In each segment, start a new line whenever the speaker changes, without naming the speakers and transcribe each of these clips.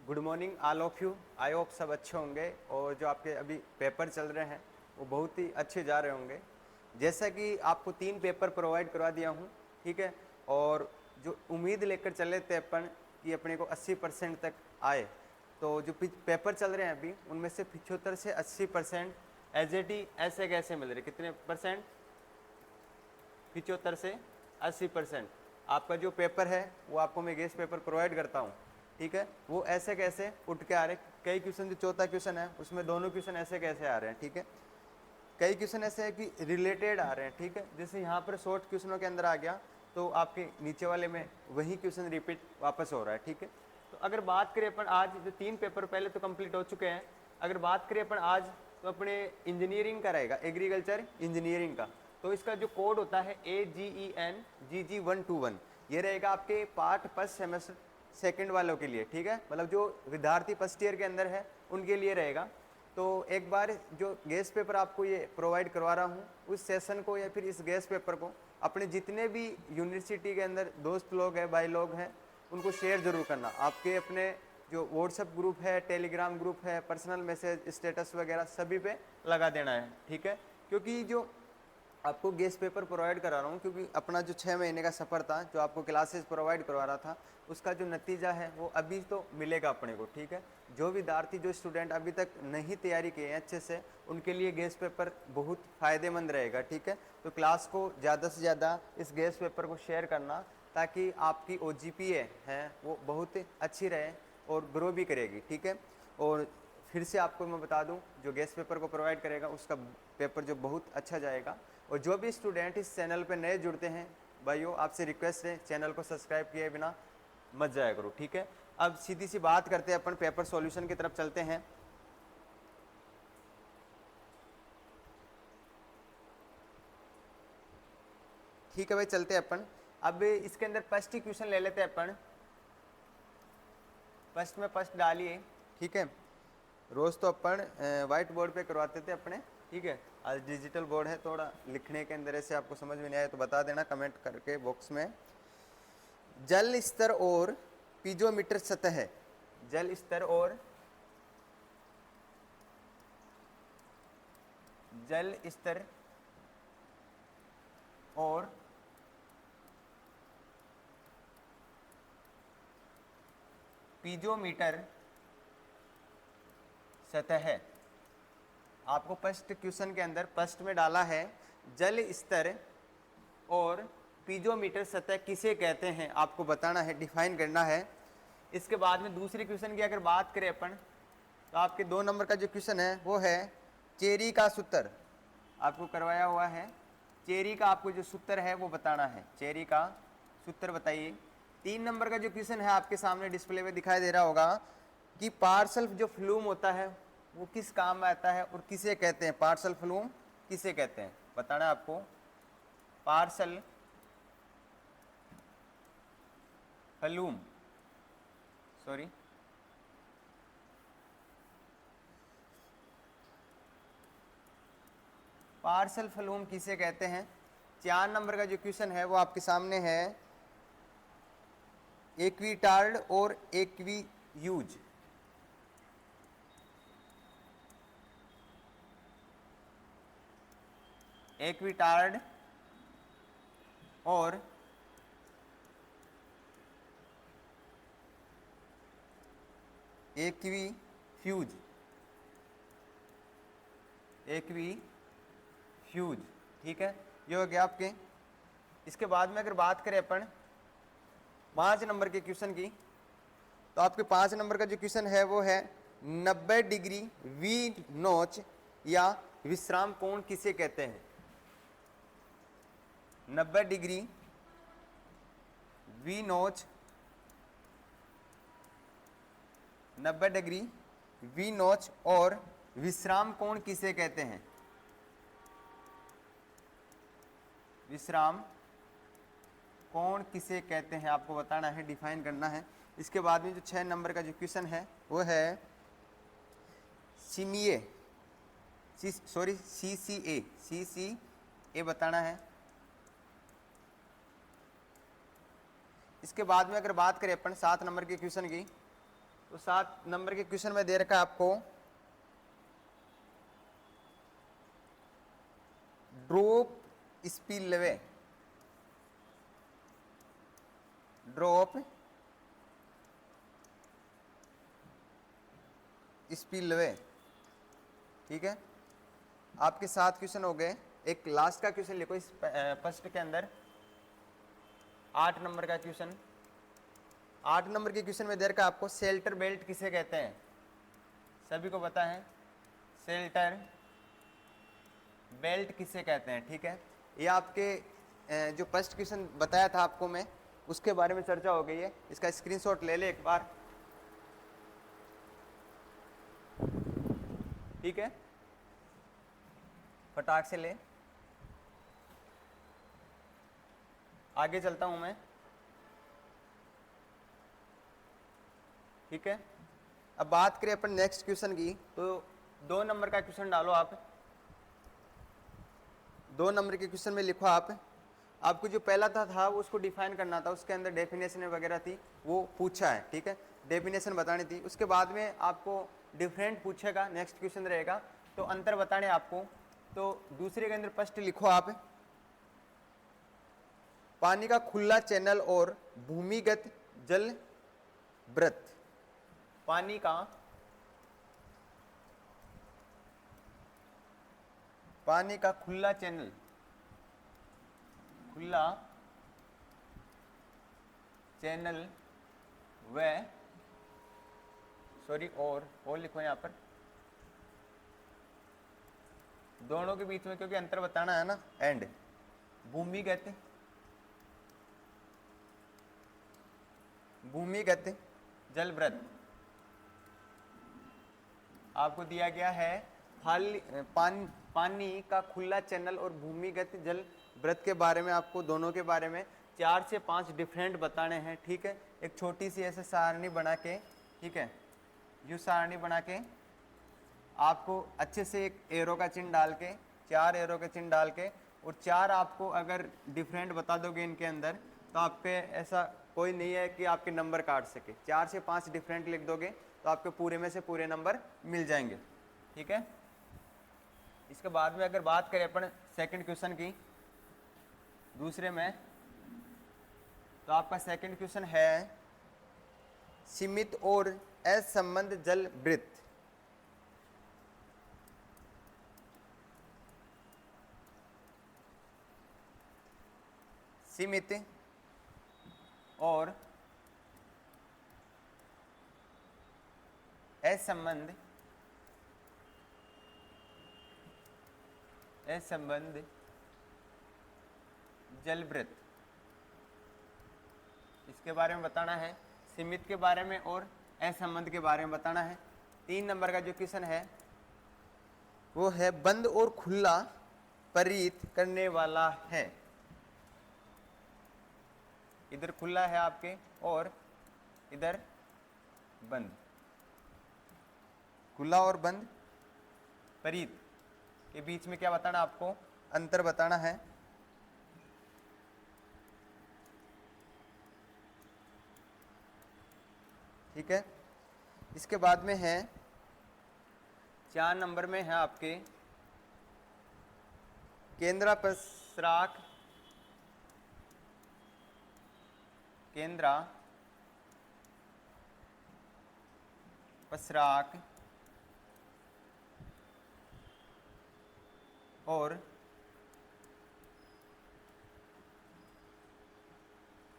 Good morning all of you. I hope सब अच्छे होंगे और जो आपके अभी पेपर चल रहे हैं वो बहुत ही अच्छे जा रहे होंगे। जैसा कि आपको 3 पेपर प्रोवाइड करवा दिया हूँ, ठीक है। और जो उम्मीद लेकर चले थे अपन कि अपने को 80% तक आए, तो जो पेपर चल रहे हैं अभी उनमें से 75 से 80% एज ए टी ऐसे कैसे मिल रहे, कितने परसेंट? 75 से 80% आपका जो पेपर है वो आपको मैं गेस्ट पेपर प्रोवाइड करता हूँ, ठीक है। वो ऐसे कैसे उठ के आ रहे, कई क्वेश्चन जो चौथा क्वेश्चन है उसमें दोनों क्वेश्चन ऐसे कैसे आ रहे हैं, ठीक है। कई क्वेश्चन ऐसे है कि रिलेटेड आ रहे हैं, ठीक है। जैसे यहाँ पर शॉर्ट क्वेश्चनों के अंदर आ गया तो आपके नीचे वाले में वही क्वेश्चन रिपीट वापस हो रहा है, ठीक है। तो अगर बात करें अपन आज, जो 3 पेपर पहले तो कंप्लीट हो चुके हैं, अगर बात करें अपन आज तो अपने इंजीनियरिंग का रहेगा, एग्रीकल्चर इंजीनियरिंग का। तो इसका जो कोड होता है AGEN GG121, ये रहेगा आपके पार्ट फर्स्ट सेमेस्टर सेकंड वालों के लिए, ठीक है। मतलब जो विद्यार्थी फर्स्ट ईयर के अंदर है उनके लिए रहेगा। तो एक बार जो गेस्ट पेपर आपको ये प्रोवाइड करवा रहा हूँ, उस सेशन को या फिर इस गेस्ट पेपर को अपने जितने भी यूनिवर्सिटी के अंदर दोस्त लोग हैं, भाई लोग हैं, उनको शेयर जरूर करना। आपके अपने जो व्हाट्सएप ग्रुप है, टेलीग्राम ग्रुप है, पर्सनल मैसेज, स्टेटस वगैरह सभी पे लगा देना है, ठीक है। क्योंकि जो आपको गेस्ट पेपर प्रोवाइड करा रहा हूँ, क्योंकि अपना जो 6 महीने का सफ़र था, जो आपको क्लासेस प्रोवाइड करवा रहा था, उसका जो नतीजा है वो अभी तो मिलेगा अपने को, ठीक है। जो विद्यार्थी, जो स्टूडेंट अभी तक नहीं तैयारी किए हैं अच्छे से, उनके लिए गेस्ट पेपर बहुत फ़ायदेमंद रहेगा, ठीक है। तो क्लास को ज़्यादा से ज़्यादा इस गेस्ट पेपर को शेयर करना, ताकि आपकी OGPA है वो बहुत अच्छी रहे और ग्रो भी करेगी, ठीक है। और फिर से आपको मैं बता दूं, जो गेस्ट पेपर को प्रोवाइड करेगा उसका पेपर जो बहुत अच्छा जाएगा। और जो भी स्टूडेंट इस चैनल पे नए जुड़ते हैं, भाइयों आपसे रिक्वेस्ट है चैनल को सब्सक्राइब किए बिना मत जाया करो, ठीक है। अब सीधी सी बात करते हैं, अपन पेपर सॉल्यूशन की तरफ चलते हैं। ठीक है भाई, चलते हैं अपन। अब इसके अंदर फर्स्ट ही क्वेश्चन ले लेते हैं अपन। फर्स्ट में फर्स्ट डालिए, ठीक है। रोज तो अपन व्हाइट बोर्ड पे करवाते थे अपने, ठीक है। आज डिजिटल बोर्ड है, थोड़ा लिखने के अंदर ऐसे आपको समझ में नहीं आया तो बता देना कमेंट करके बॉक्स में। जल स्तर और पीजोमीटर सतह, जल स्तर और जल स्तर और पीजोमीटर सतह। आपको फर्स्ट क्वेश्चन के अंदर फर्स्ट में डाला है जल स्तर और पीजोमीटर सतह किसे कहते हैं, आपको बताना है, डिफाइन करना है। इसके बाद में दूसरे क्वेश्चन की अगर बात करें अपन, तो आपके 2 नंबर का जो क्वेश्चन है वो है चेरी का सूत्र। आपको करवाया हुआ है चेरी का, आपको जो सूत्र है वो बताना है, चेरी का सूत्र बताइए। 3 नंबर का जो क्वेश्चन है आपके सामने डिस्प्ले में दिखाई दे रहा होगा कि पार्सल जो फ्लूम होता है वो किस काम में आता है और किसे कहते हैं, पार्सल फ्लूम किसे कहते हैं, बताना है आपको। Parcel flume, sorry, parcel flume किसे कहते हैं। 4 नंबर का जो क्वेश्चन है वो आपके सामने है एक्विटार्ड और एक्वियूज। एक्विटार्ड और एक्विफ्यूज, एक्विफ्यूज, ठीक है। ये हो गया आपके। इसके बाद में अगर बात करें अपन 5 नंबर के क्वेश्चन की, तो आपके 5 नंबर का जो क्वेश्चन है वो है 90 डिग्री वी नोच या विश्राम कोण किसे कहते हैं। 90 डिग्री वी नोच, 90 डिग्री वी नोच और विश्राम कोण किसे कहते हैं, विश्राम कोण किसे कहते हैं, आपको बताना है, डिफाइन करना है। इसके बाद में जो 6 नंबर का जो क्वेश्चन है वो है सीसीए, सीसीए बताना है। इसके बाद में अगर बात करें अपन 7 नंबर के क्वेश्चन की, तो 7 नंबर के क्वेश्चन में दे रखा है आपको ड्रॉप स्पिलवे, ड्रॉप स्पिलवे, ठीक है। आपके 7 क्वेश्चन हो गए। एक लास्ट का क्वेश्चन लिखो इस फर्स्ट के अंदर, 8 नंबर का क्वेश्चन। 8 नंबर के क्वेश्चन में दे रखा है आपको शेल्टर बेल्ट किसे कहते हैं, सभी को पता है शेल्टर बेल्ट किसे कहते हैं, ठीक है। ये आपके जो फर्स्ट क्वेश्चन बताया था आपको मैं, उसके बारे में चर्चा हो गई है। इसका स्क्रीनशॉट ले ले एक बार, ठीक है, फटाक से ले। आगे चलता हूं मैं, ठीक है। अब बात करें अपन नेक्स्ट क्वेश्चन की, तो 2 नंबर का क्वेश्चन डालो आप। 2 नंबर के क्वेश्चन में लिखो आपको जो पहला था वो उसको डिफाइन करना था, उसके अंदर डेफिनेशन वगैरह थी, वो पूछा है, ठीक है, डेफिनेशन बतानी थी। उसके बाद में आपको डिफरेंट पूछेगा, नेक्स्ट क्वेश्चन रहेगा, तो अंतर बताने आपको। तो दूसरे के अंदर फर्स्ट लिखो आप, पानी का खुला चैनल और भूमिगत जल वृत्त। पानी का खुला चैनल, खुला चैनल व सॉरी और लिखो यहां पर, दोनों के बीच में, क्योंकि अंतर बताना है ना, एंड भूमिगत जल वृत्त। आपको दिया गया है पानी का खुला चैनल और भूमिगत जल वृत्त के बारे में, आपको दोनों के बारे में 4 से 5 डिफरेंट बताने हैं, ठीक है। एक छोटी सी ऐसे सारणी बना के, ठीक है, यू सारणी बना के आपको अच्छे से एक एरो का चिन्ह डाल के, 4 एरो के चिन्ह डाल के, और 4 आपको अगर डिफरेंट बता दोगे इनके अंदर, तो आपके ऐसा कोई नहीं है कि आपके नंबर काट सके। 4 से 5 डिफरेंट लिख दोगे तो आपके पूरे में से पूरे नंबर मिल जाएंगे, ठीक है। इसके बाद में अगर बात करें अपन सेकंड क्वेश्चन की, दूसरे में, तो आपका सेकंड क्वेश्चन है सीमित और असंबद्ध जल वृत्त। सीमित और असंबद्ध जल वृत्त, इसके बारे में बताना है। सीमित के बारे में और असंबद्ध के बारे में बताना है। 3 नंबर का जो क्वेश्चन है वो है बंद और खुला परित करने वाला है। इधर खुला है आपके और इधर बंद, खुला और बंद परित के बीच में क्या बताना, आपको अंतर बताना है। ठीक है। इसके बाद में है 4 नंबर में है आपके केंद्रापसराक और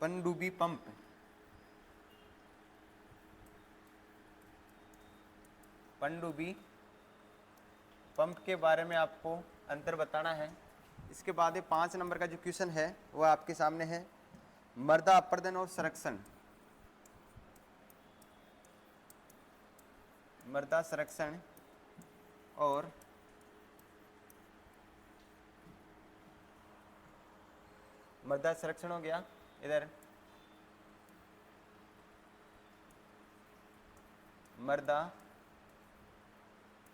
पनडुब्बी पंप। पनडुब्बी पंप के बारे में आपको अंतर बताना है। इसके बाद 5 नंबर का जो क्वेश्चन है वो आपके सामने है मृदा अपरदन और संरक्षण। मृदा संरक्षण और मृदा संरक्षण हो गया इधर, मृदा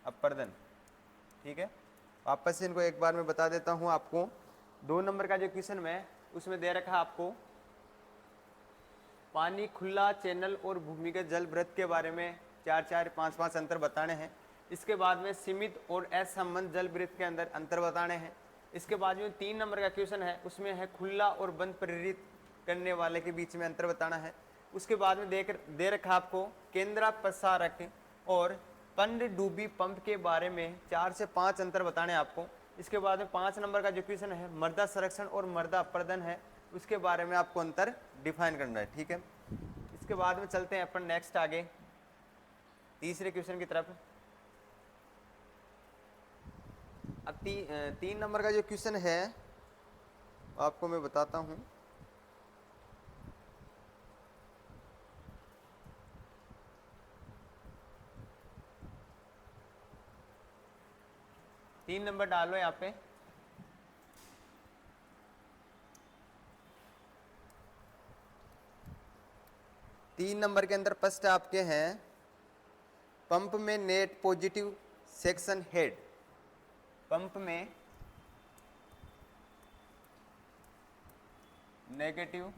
अपरदन, ठीक है। वापस से इनको एक बार मैं बता देता हूं आपको। 2 नंबर का जो क्वेश्चन में उसमें दे रखा है आपको पानी खुला चैनल और भूमिगत जल वृत्त के बारे में 4-4, 5-5 अंतर बताने हैं। इसके बाद में सीमित और असंबद्ध जल वृत्त के अंदर अंतर बताने हैं। इसके बाद में 3 नंबर का क्वेश्चन है, उसमें है खुला और बंद प्रेरित करने वाले के बीच में अंतर बताना है। उसके बाद में दे रखा आपको केंद्र प्रसारक और पनडुब्बी पंप के बारे में 4 से 5 अंतर बताने हैं आपको। इसके बाद में 5 नंबर का जो क्वेश्चन है मृदा संरक्षण और मृदा अपर्दन है, उसके बारे में आपको अंतर डिफाइन करना है, ठीक है। इसके बाद में चलते हैं अपन नेक्स्ट आगे तीसरे क्वेश्चन की तरफ। अब 3 नंबर का जो क्वेश्चन है आपको मैं बताता हूं। तीन नंबर डालो यहाँ पे। तीन नंबर के अंदर प्रश्न आपके हैं पंप में net positive section head. Pump में नेगेटिव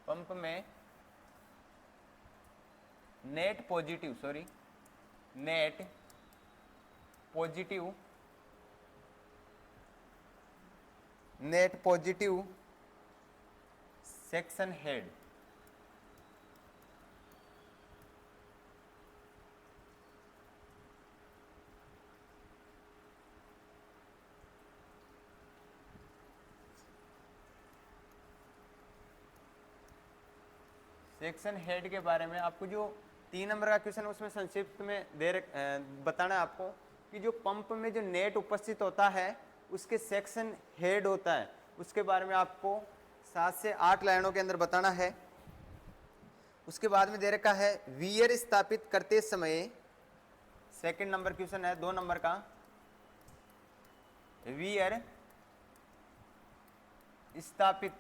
पंप में net positive section head. Section head के बारे में आपको जो 3 नंबर का क्वेश्चन है उसमें संक्षिप्त में बताना है आपको कि जो पंप में जो नेट उपस्थित होता है उसके सेक्शन हेड होता है, उसके बारे में आपको 7 से 8 लाइनों के अंदर बताना है। उसके बाद में दे रखा है वियर स्थापित करते समय, सेकंड नंबर क्वेश्चन है 2 नंबर का, वियर स्थापित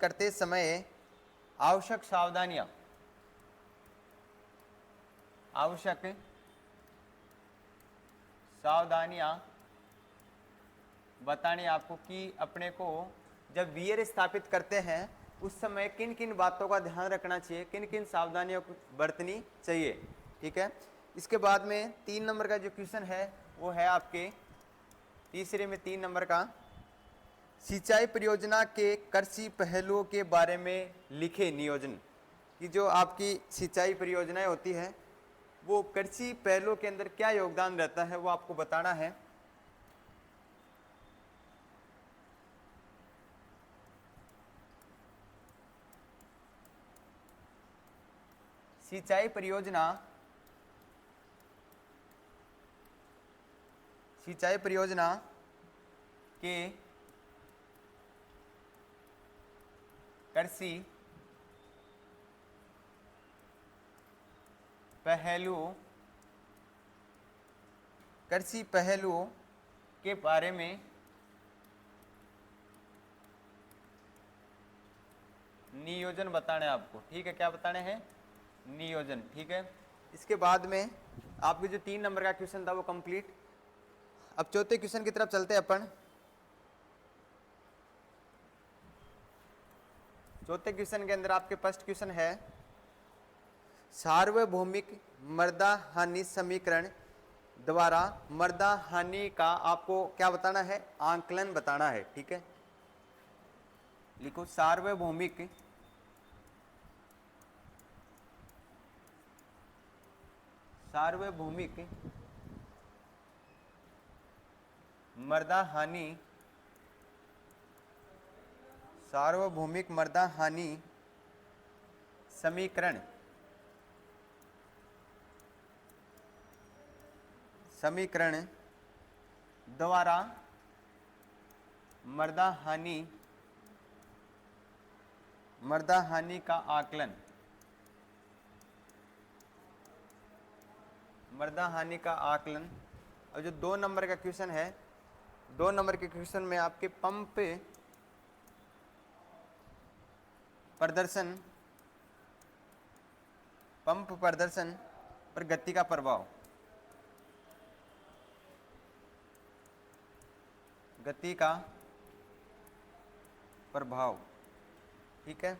करते समय आवश्यक सावधानियां बतानी आपको कि अपने को जब वियर स्थापित करते हैं उस समय किन किन बातों का ध्यान रखना चाहिए, किन किन सावधानियों को बरतनी चाहिए, ठीक है। इसके बाद में 3 नंबर का जो क्वेश्चन है वो है आपके तीसरे में 3 नंबर का, सिंचाई परियोजना के कृषि पहलुओं के बारे में लिखे नियोजन। कि जो आपकी सिंचाई परियोजनाएं होती है वो कृषि पहलुओं के अंदर क्या योगदान रहता है वो आपको बताना है। सिंचाई परियोजना के कृषि पहलुओं के बारे में नियोजन बताने हैं आपको, ठीक है। क्या बताने हैं? नियोजन, ठीक है। इसके बाद में आपके जो 3 नंबर का क्वेश्चन था वो कंप्लीट। अब चौथे क्वेश्चन की तरफ चलते हैं अपन। चौथे क्वेश्चन के अंदर आपके फर्स्ट क्वेश्चन है सार्वभौमिक मृदा हानि समीकरण द्वारा मृदा हानि का आपको क्या बताना है? आंकलन बताना है, ठीक है। लिखो सार्वभौमिक मृदा हानि समीकरण द्वारा मृदा हानि का आकलन। और जो 2 नंबर का क्वेश्चन है, 2 नंबर के क्वेश्चन में आपके पंप प्रदर्शन पर गति का प्रभाव, गति का प्रभाव। ठीक है,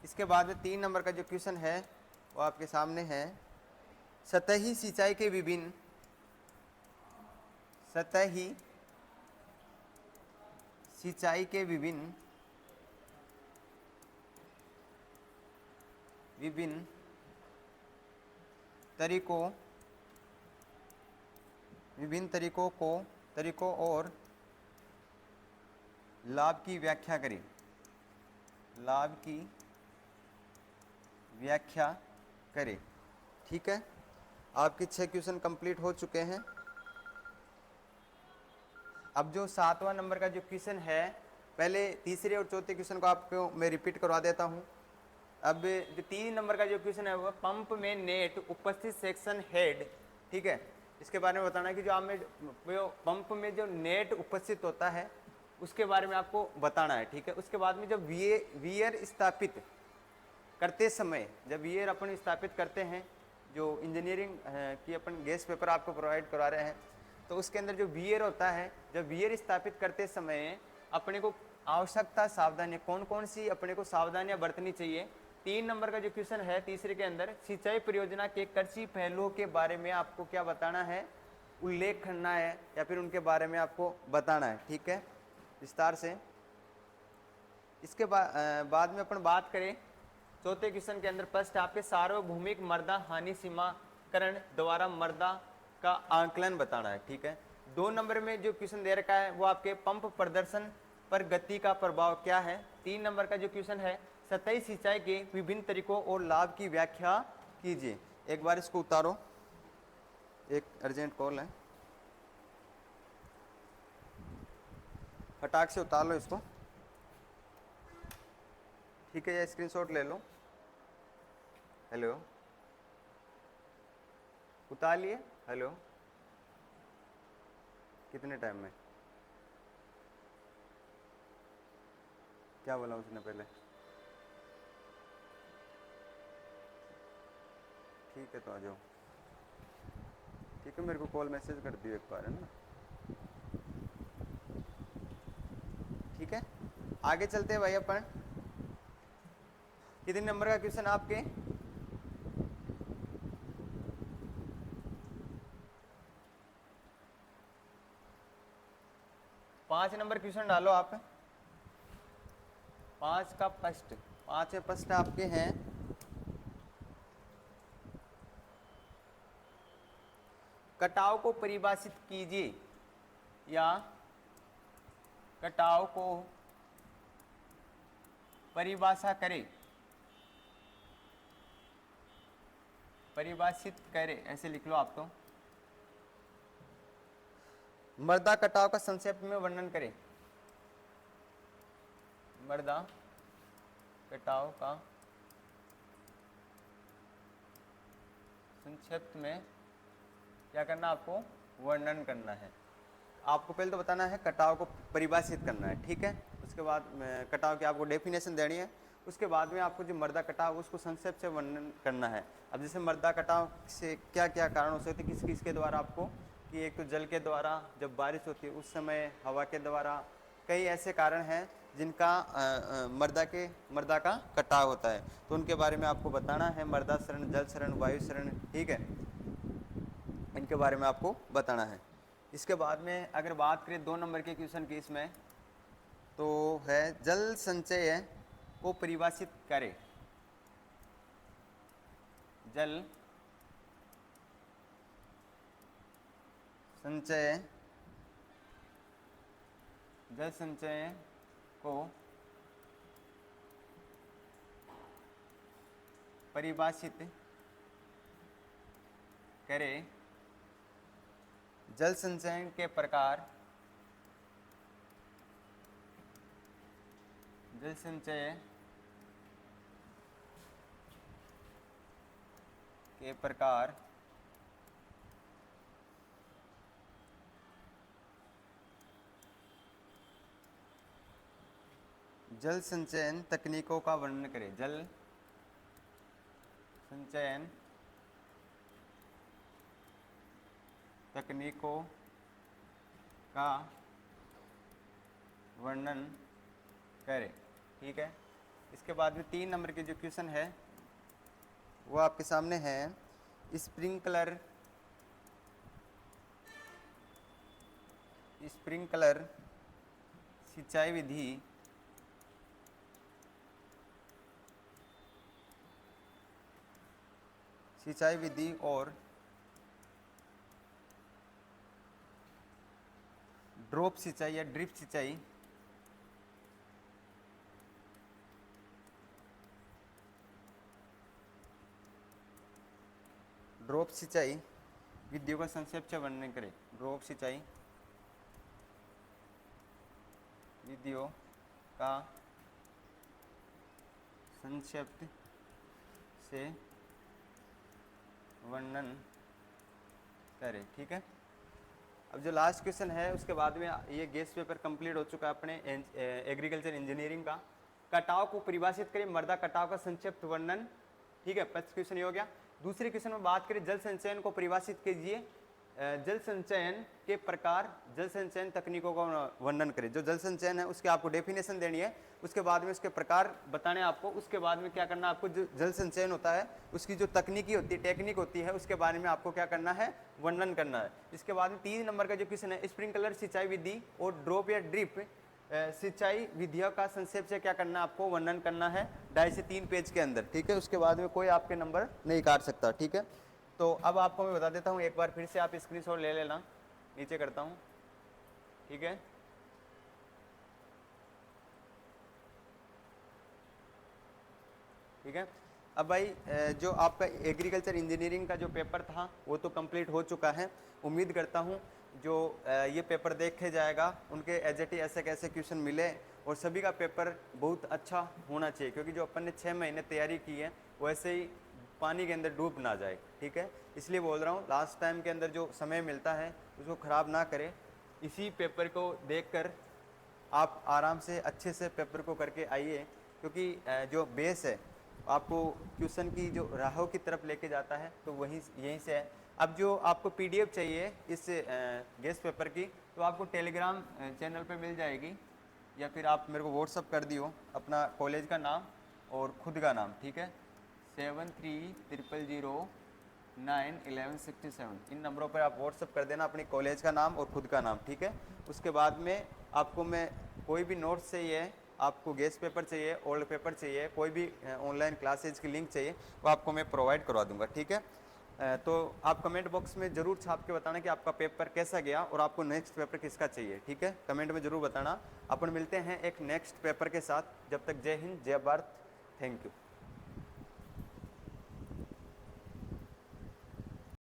इसके बाद में 3 नंबर का जो क्वेश्चन है वो आपके सामने है। सतही सिंचाई के विभिन्न सतही सिंचाई के विभिन्न तरीकों और लाभ की व्याख्या करें। लाभ की व्याख्या करें। ठीक है, आपके 6 क्वेश्चन कंप्लीट हो चुके हैं। अब जो 7वां नंबर का जो क्वेश्चन है, पहले तीसरे और चौथे क्वेश्चन को आपको मैं रिपीट करवा देता हूं। अब जो 3 नंबर का जो क्वेश्चन है वो पंप में नेट उपस्थित सेक्शन हेड। ठीक है, इसके बारे में बताना है कि जो आप में पंप में जो नेट उपस्थित होता है उसके बारे में आपको बताना है। ठीक है, उसके बाद में जब वियर स्थापित करते समय, जब वियर अपन स्थापित करते हैं, जो इंजीनियरिंग की अपन गैस पेपर आपको प्रोवाइड करवा रहे हैं, तो उसके अंदर जो वियर होता है, जब वियर स्थापित करते समय अपने को आवश्यकता सावधानी कौन कौन सी अपने को सावधानियां बरतनी चाहिए। 3 नंबर का जो क्वेश्चन है तीसरे के अंदर, सिंचाई परियोजना के कृषि पहलुओं के बारे में आपको क्या बताना है, उल्लेख करना है या फिर उनके बारे में आपको बताना है। ठीक है, विस्तार से। इसके बाद में अपन बात करें चौथे क्वेश्चन के अंदर, फर्स्ट आपके सार्वभौमिक मृदा हानि सीमाकरण द्वारा मृदा का आंकलन बताना है। ठीक है, 2 नंबर में जो क्वेश्चन दे रखा है वो आपके पंप प्रदर्शन पर गति का प्रभाव क्या है। 3 नंबर का जो क्वेश्चन है, सतही सिंचाई के विभिन्न तरीकों और लाभ की व्याख्या कीजिए। एक बार इसको उतारो, एक अर्जेंट कॉल है, फटाक से उतार लो इसको। ठीक है, या स्क्रीनशॉट ले लो। हेलो, उतार लिए? हेलो, कितने टाइम में? क्या बोला उसने पहले? ठीक है, तो आ जाओ। ठीक है, मेरे को कॉल मैसेज कर दियो एक बार, है ना। ठीक है, आगे चलते हैं भाई अपन। कितने नंबर का क्वेश्चन आपके? पांच नंबर क्वेश्चन डालो आप। 5 का फर्स्ट, 5 में फर्स्ट आपके हैं, कटाव को परिभाषित कीजिए या कटाव को परिभाषा करें, परिभाषित करें, ऐसे लिख लो आप। तो मृदा कटाव का संक्षेप में वर्णन करें। मृदा कटाव का संक्षिप्त में क्या करना, आपको वर्णन करना है। आपको पहले तो बताना है कटाव को परिभाषित करना है। ठीक है, उसके बाद कटाव की आपको डेफिनेशन देनी है। उसके बाद में आपको जो मृदा कटाव उसको संक्षेप से वर्णन करना है। अब जैसे मृदा कटाव से क्या क्या कारण हो सकते हैं, किस किस के द्वारा आपको, कि एक तो जल के द्वारा, जब बारिश होती है उस समय हवा के द्वारा, कई ऐसे कारण हैं जिनका मृदा का कटाव होता है, तो उनके बारे में आपको बताना है। मृदा शरण, जल शरण, वायु शरण, ठीक है, इनके बारे में आपको बताना है। इसके बाद में अगर बात करें 2 नंबर के क्वेश्चन की, इसमें तो है जल संचय को परिभाषित करें। जल संचय, जल संचय को परिभाषित करें। जल संचयन के प्रकार, जल संचय के प्रकार, जल संचयन तकनीकों का वर्णन करें। जल संचयन तकनीकों का वर्णन करें। ठीक है, इसके बाद में 3 नंबर के जो क्वेश्चन है वो आपके सामने है। स्प्रिंकलर सिंचाई विधि और ड्रॉप सिंचाई या ड्रिप सिंचाई विधियों का संक्षेप से वर्णन करें। ड्रॉप सिंचाई विधियों का संक्षिप्त से वर्णन करें। ठीक है, अब जो लास्ट क्वेश्चन है उसके बाद में ये गेस पेपर कंप्लीट हो चुका है अपने एग्रीकल्चर इंजीनियरिंग का। कटाव को परिभाषित करें, मृदा कटाव का संक्षिप्त वर्णन। ठीक है, फर्स्ट क्वेश्चन ये हो गया। दूसरे क्वेश्चन में बात करें जल संचयन को परिभाषित कीजिए। जल संचयन के प्रकार, जल संचयन तकनीकों का वर्णन करें। जो जल संचयन है उसके आपको डेफिनेशन देनी है, उसके बाद में उसके प्रकार बताने आपको, उसके बाद में क्या करना आपको, जो जल संचयन होता है उसकी जो तकनीकी होती है, टेक्निक होती है, उसके बारे में आपको क्या करना है, वर्णन करना है। इसके बाद में 3 नंबर का जो क्वेश्चन है, स्प्रिंकलर सिंचाई विधि और ड्रॉप या ड्रिप सिंचाई विधियों का संक्षेप से क्या करना है, आपको वर्णन करना है 2.5 से 3 पेज के अंदर। ठीक है, उसके बाद में कोई आपके नंबर नहीं काट सकता। ठीक है, तो अब आपको मैं बता देता हूँ एक बार फिर से, आप स्क्रीनशॉट ले लेना, नीचे करता हूँ। ठीक है, ठीक है। अब भाई जो आपका एग्रीकल्चर इंजीनियरिंग का जो पेपर था वो तो कंप्लीट हो चुका है। उम्मीद करता हूँ जो ये पेपर देखे जाएगा उनके एजटी ऐसे कैसे क्वेश्चन मिले और सभी का पेपर बहुत अच्छा होना चाहिए, क्योंकि जो अपन ने 6 महीने तैयारी की है वैसे ही पानी के अंदर डूब ना जाए। ठीक है, इसलिए बोल रहा हूँ लास्ट टाइम के अंदर जो समय मिलता है उसको ख़राब ना करें। इसी पेपर को देखकर आप आराम से अच्छे से पेपर को करके आइए, क्योंकि जो बेस है आपको क्वेश्चन की जो राहों की तरफ लेके जाता है, तो वहीं यहीं से है। अब जो आपको पीडीएफ चाहिए इस गेस्ट पेपर की, तो आपको टेलीग्राम चैनल पे मिल जाएगी, या फिर आप मेरे को व्हाट्सअप कर दियो अपना कॉलेज का नाम और खुद का नाम। ठीक है, 7300091167 इन नंबरों पर आप व्हाट्सअप कर देना अपनी कॉलेज का नाम और खुद का नाम। ठीक है, उसके बाद में आपको मैं कोई भी नोट्स चाहिए, आपको गेस्ट पेपर चाहिए, ओल्ड पेपर चाहिए, कोई भी ऑनलाइन क्लासेज की लिंक चाहिए, वो आपको मैं प्रोवाइड करवा दूंगा। ठीक है, तो आप कमेंट बॉक्स में ज़रूर छाप के बताना कि आपका पेपर कैसा गया और आपको नेक्स्ट पेपर किसका चाहिए। ठीक है, कमेंट में ज़रूर बताना। अपन मिलते हैं एक नेक्स्ट पेपर के साथ, जब तक जय हिंद जय भारत, थैंक यू।